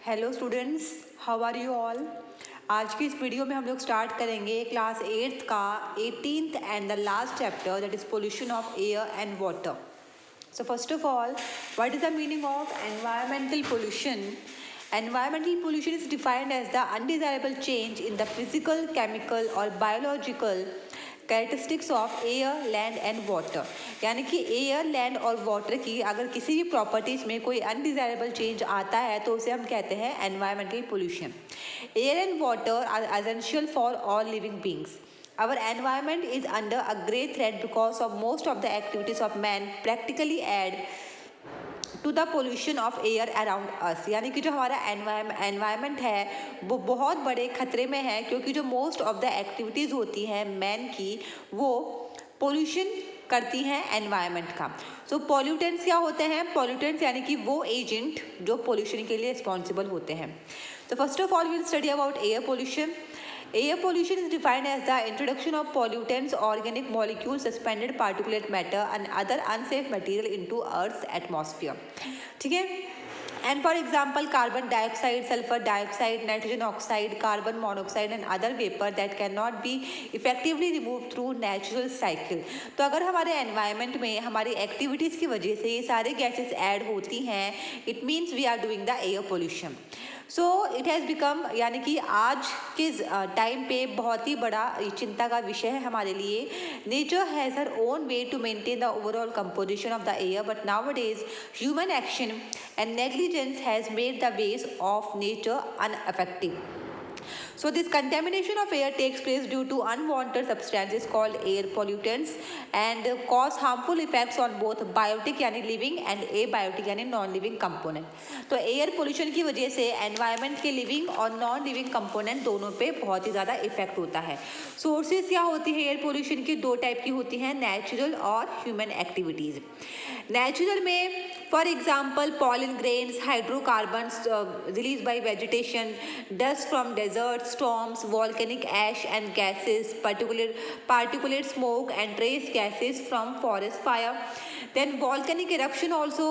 Hello students, how are you all. आज की इस वीडियो में हम लोग स्टार्ट करेंगे क्लास 8th का 18th and the last chapter, that is pollution of air and water. So first of all, what is the meaning of environmental pollution? Environmental pollution is defined as the undesirable change in the physical, chemical or biological characteristics of air, land and water. यानी कि air, land और water की अगर किसी भी properties में कोई undesirable change आता है तो उसे हम कहते हैं environmental pollution. Air and water are essential for all living beings. Our environment is under a great threat because of most of the activities of man practically add to the pollution of air around us. यानी कि जो हमारा environment है वो बहुत बड़े खतरे में है क्योंकि जो मोस्ट ऑफ द एक्टिविटीज़ होती हैं मैन की वो पोल्यूशन करती हैं एनवायरनमेंट का. सो पॉल्यूटेंट्स क्या होते हैं? पॉल्यूटेंट्स यानी कि वो एजेंट जो पोल्यूशन के लिए रिस्पॉन्सिबल होते हैं. तो first of all will study about air pollution. Air pollution is defined as the introduction of pollutants, organic molecules, suspended particulate matter and other unsafe material into Earth's atmosphere. ठीक है. And for example, carbon dioxide, sulfur dioxide, nitrogen oxide, carbon monoxide and other vapor that cannot be effectively removed through natural cycle. तो अगर हमारे environment में हमारी activities की वजह से ये सारे gases add होती हैं, it means we are doing the air pollution. So it has become, यानी कि आज के टाइम पे बहुत ही बड़ा चिंता का विषय है हमारे लिए. Nature has her own way to maintain the overall composition of the air, but nowadays human action and negligence has made the ways of nature unaffective. So this contamination of air takes place due to unwanted substances called air pollutants and cause harmful effects on both biotic यानी living and abiotic यानी non living component. तो air pollution की वजह से environment के living और non living component दोनों पे बहुत ही ज़्यादा इफेक्ट होता है. सोर्सेज क्या होती है एयर पोल्यूशन की? दो टाइप की होती हैं, नेचुरल और ह्यूमन एक्टिविटीज़. नेचुरल में for example pollen grains, hydrocarbons release by vegetation, dust from desert, storms, volcanic ash and gases, particulate smoke and trace gases from forest fire. Then volcanic eruption also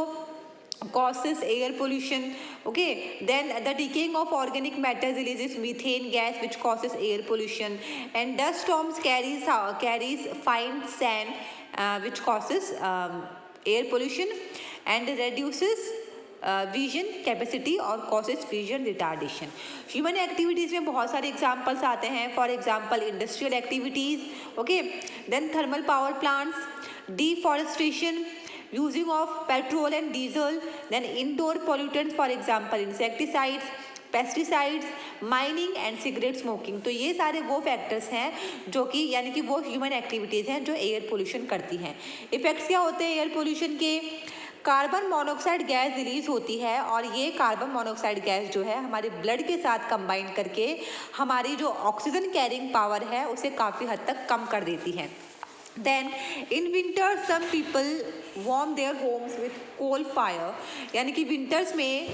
causes air pollution. Okay, then the decaying of organic matter releases methane gas which causes air pollution, and dust storms carries fine sand which causes air pollution and reduces vision capacity और causes vision retardation. Human activities में बहुत सारे examples आते हैं. For example industrial activities, okay, then thermal power plants, deforestation, using of petrol and diesel, then indoor pollutants for example insecticides, pesticides, mining and cigarette smoking. तो ये सारे वो factors हैं जो कि यानी कि वो ह्यूमन एक्टिविटीज़ हैं जो एयर पोल्यूशन करती हैं. इफेक्ट्स क्या होते हैं एयर पोल्यूशन के? कार्बन मोनोऑक्साइड गैस रिलीज होती है और ये कार्बन मोनोऑक्साइड गैस जो है हमारे ब्लड के साथ कंबाइन करके हमारी जो ऑक्सीजन कैरिंग पावर है उसे काफ़ी हद तक कम कर देती है. Then in winter some people warm their homes with coal fire. यानी कि विंटर्स में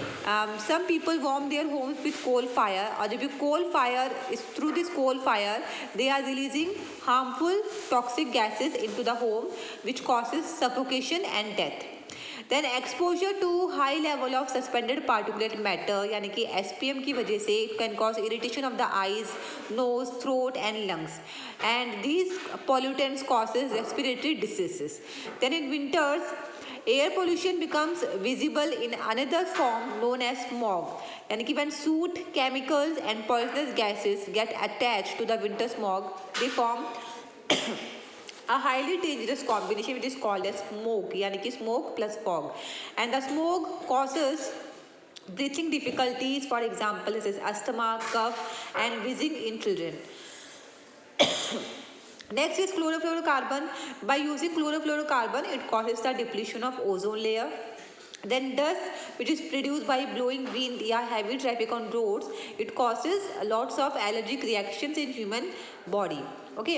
some people warm their homes with coal fire, और जब ये coal fire through this coal fire they are releasing harmful toxic gases into the home which causes suffocation and death. Then exposure to high level of suspended particulate matter यानी कि SPM की वजह से it can cause irritation of the eyes, nose, throat and lungs, and these pollutants causes respiratory diseases. Then in winters air pollution becomes visible in another form known as smog. यानी कि when soot, chemicals and poisonous gases get attached to the winter smog, they form a highly dangerous combination which is called as smoke, यानी कि smoke plus fog, and the smoke causes breathing difficulties, for example this is asthma, cough and wheezing in children. Next is chlorofluorocarbon. By using chlorofluorocarbon it causes the depletion of ozone layer. Then dust which is produced by blowing wind या heavy traffic on roads, it causes lots of allergic reactions in human body. Okay,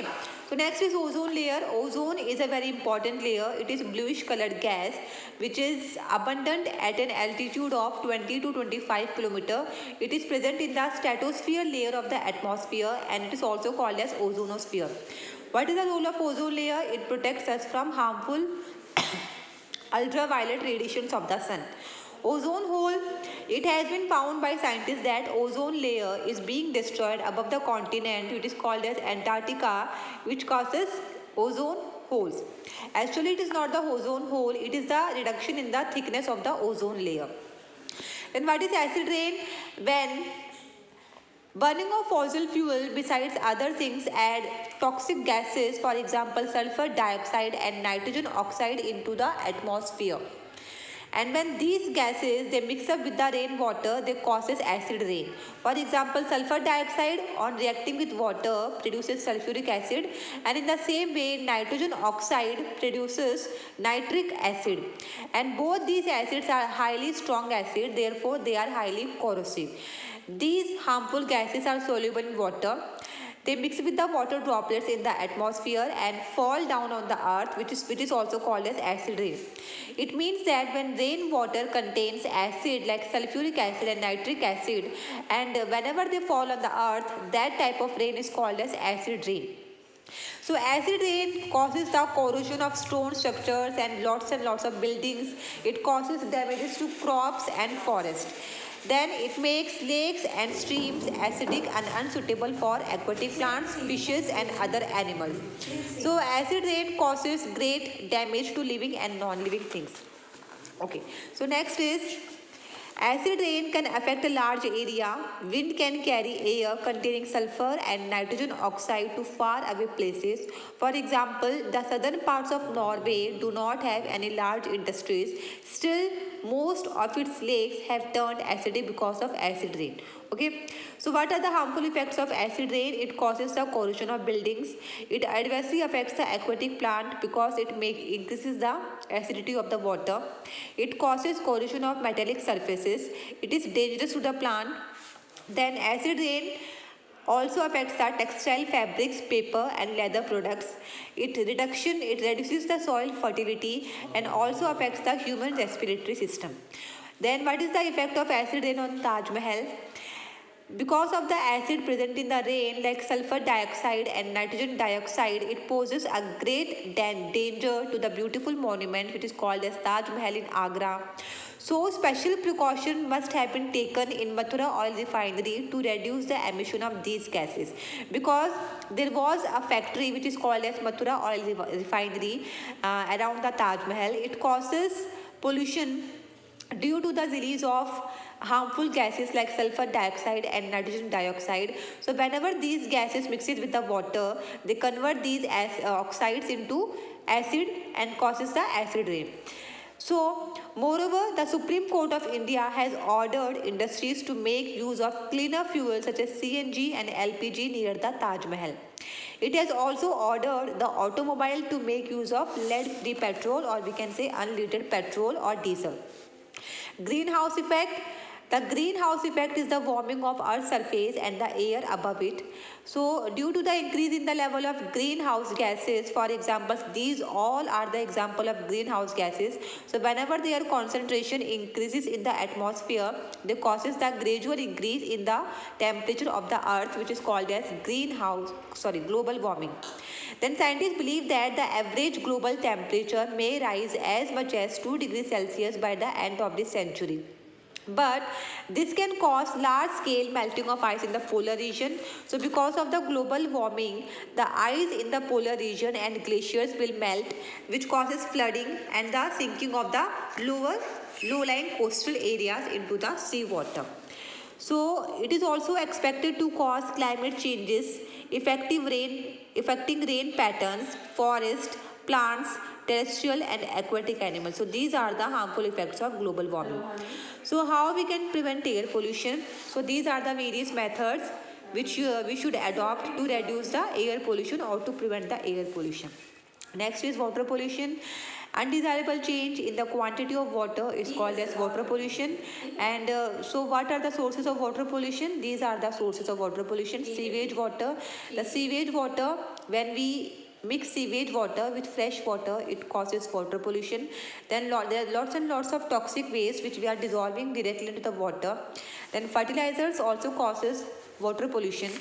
so next is ozone layer. Ozone is a very important layer. It is bluish colored gas which is abundant at an altitude of 20 to 25 kilometer. It is present in the stratosphere layer of the atmosphere and it is also called as ozonosphere. What is the role of ozone layer? It protects us from harmful ultraviolet radiations of the sun. Ozone hole. It has been found by scientists that ozone layer is being destroyed above the continent, which is called as Antarctica, which causes ozone holes. Actually, it is not the ozone hole, it is the reduction in the thickness of the ozone layer. Then what is acid rain? When burning of fossil fuel besides other things add toxic gases, for example sulfur dioxide and nitrogen oxide, into the atmosphere. And when these gases they mix up with the rainwater, they causes acid rain. For example, sulfur dioxide on reacting with water produces sulfuric acid, and in the same way nitrogen oxide produces nitric acid. And both these acids are highly strong acid, therefore they are highly corrosive. These harmful gases are soluble in water. They mix with the water droplets in the atmosphere and fall down on the earth, which is also called as acid rain. It means that when rainwater contains acid like sulfuric acid and nitric acid, and whenever they fall on the earth, that type of rain is called as acid rain. So acid rain causes the corrosion of stone structures and lots of buildings. It causes damages to crops and forests. Then it makes lakes and streams acidic and unsuitable for aquatic plants, fishes and other animals. So acid rain causes great damage to living and non-living things. Okay, so next is acid rain can affect a large area. Wind can carry air containing sulfur and nitrogen oxide to far away places. For example, the southern parts of Norway do not have any large industries. Still, most of its lakes have turned acidic because of acid rain. Okay, so what are the harmful effects of acid rain? It causes the corrosion of buildings. It adversely affects the aquatic plant because it increases the acidity of the water. It causes corrosion of metallic surfaces. It is dangerous to the plant. Then acid rain also affects the textile fabrics, paper and leather products. It reduces the soil fertility and also affects the human respiratory system. Then what is the effect of acid rain on Taj Mahal? Because of the acid present in the rain like sulfur dioxide and nitrogen dioxide, it poses a great danger to the beautiful monument which is called as Taj Mahal in Agra. So special precaution must have been taken in Mathura oil refinery to reduce the emission of these gases, because there was a factory which is called as Mathura oil refinery around the Taj Mahal. It causes pollution due to the release of harmful gases like sulfur dioxide and nitrogen dioxide. So whenever these gases mixes with the water, they convert these oxides into acid and causes the acid rain. So moreover, the Supreme Court of India has ordered industries to make use of cleaner fuels such as CNG and LPG near the Taj Mahal. It has also ordered the automobile to make use of lead-free petrol, or we can say unleaded petrol or diesel. Greenhouse effect. The greenhouse effect is the warming of Earth's surface and the air above it. So due to the increase in the level of greenhouse gases, for example, these all are the example of greenhouse gases. So whenever their concentration increases in the atmosphere, they causes the gradual increase in the temperature of the Earth, which is called as global warming. Then scientists believe that the average global temperature may rise as much as 2 degrees Celsius by the end of this century. But this can cause large-scale melting of ice in the polar region. So because of the global warming, the ice in the polar region and glaciers will melt, which causes flooding and the sinking of the low-lying coastal areas into the seawater. So it is also expected to cause climate changes affecting rain patterns, forest, plants, terrestrial and aquatic animals. So these are the harmful effects of global warming. So how we can prevent air pollution? So these are the various methods which we should adopt to reduce the air pollution or to prevent the air pollution. Next is water pollution. Undesirable change in the quantity of water is called as water pollution. And so what are the sources of water pollution? These are the sources of water pollution. Sewage water. The sewage water, when we mix sewage water with fresh water, it causes water pollution. Then there are lots and lots of toxic waste which we are dissolving directly into the water. Then fertilizers also causes water pollution.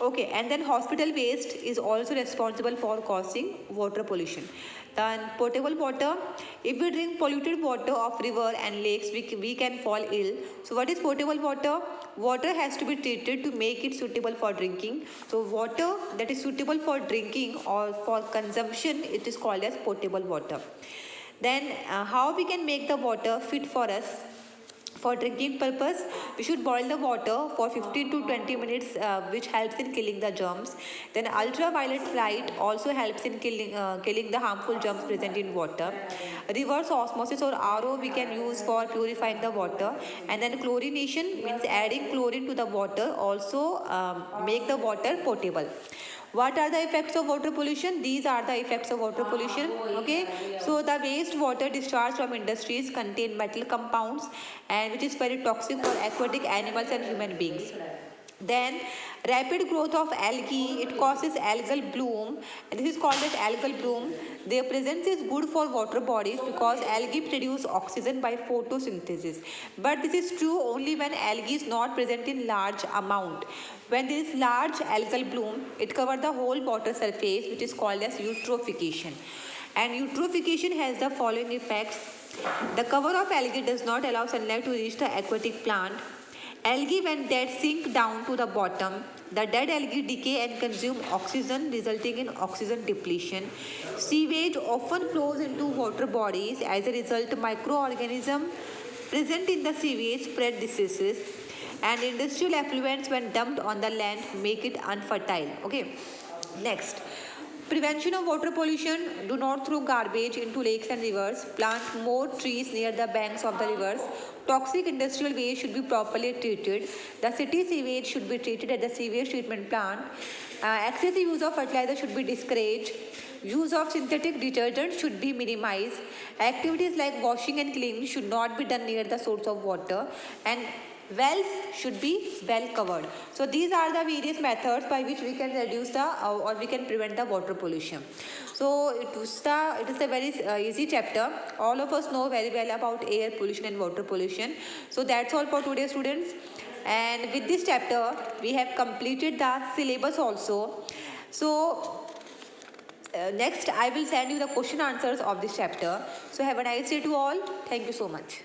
Okay, and then hospital waste is also responsible for causing water pollution. Then potable water, if we drink polluted water of river and lakes, we can fall ill. So what is potable water? Water has to be treated to make it suitable for drinking. So water that is suitable for drinking or for consumption, it is called as potable water. Then how we can make the water fit for us? For drinking purpose, we should boil the water for 15 to 20 minutes, which helps in killing the germs. Then ultraviolet light also helps in killing the harmful germs present in water. Reverse osmosis or RO we can use for purifying the water. And then chlorination means adding chlorine to the water also make the water potable. What are the effects of water pollution? These are the effects of water pollution. Okay, so the waste water discharged from industries contain metal compounds and which is very toxic for aquatic animals and human beings. Then rapid growth of algae, it causes algal bloom, and this is called as algal bloom. Their presence is good for water bodies because algae produce oxygen by photosynthesis. But this is true only when algae is not present in large amount. When there is large algal bloom, it covers the whole water surface, which is called as eutrophication. And eutrophication has the following effects. The cover of algae does not allow sunlight to reach the aquatic plant. Algae when dead sink down to the bottom. The dead algae decay and consume oxygen, resulting in oxygen depletion. Sewage often flows into water bodies. As a result, microorganisms present in the sewage spread diseases. And industrial effluents when dumped on the land make it unfertile. Okay, next. Prevention of water pollution. Do not throw garbage into lakes and rivers. Plant more trees near the banks of the rivers. Toxic industrial waste should be properly treated. The city sewage should be treated at the sewage treatment plant. Excessive use of fertilizer should be discouraged. Use of synthetic detergent should be minimized. Activities like washing and cleaning should not be done near the source of water. And wells should be well covered. So these are the various methods by which we can reduce the or we can prevent the water pollution. So it is a very easy chapter. All of us know very well about air pollution and water pollution. So that's all for today, students. And with this chapter, we have completed the syllabus also. So next I will send you the question answers of this chapter. So have a nice day to all. Thank you so much.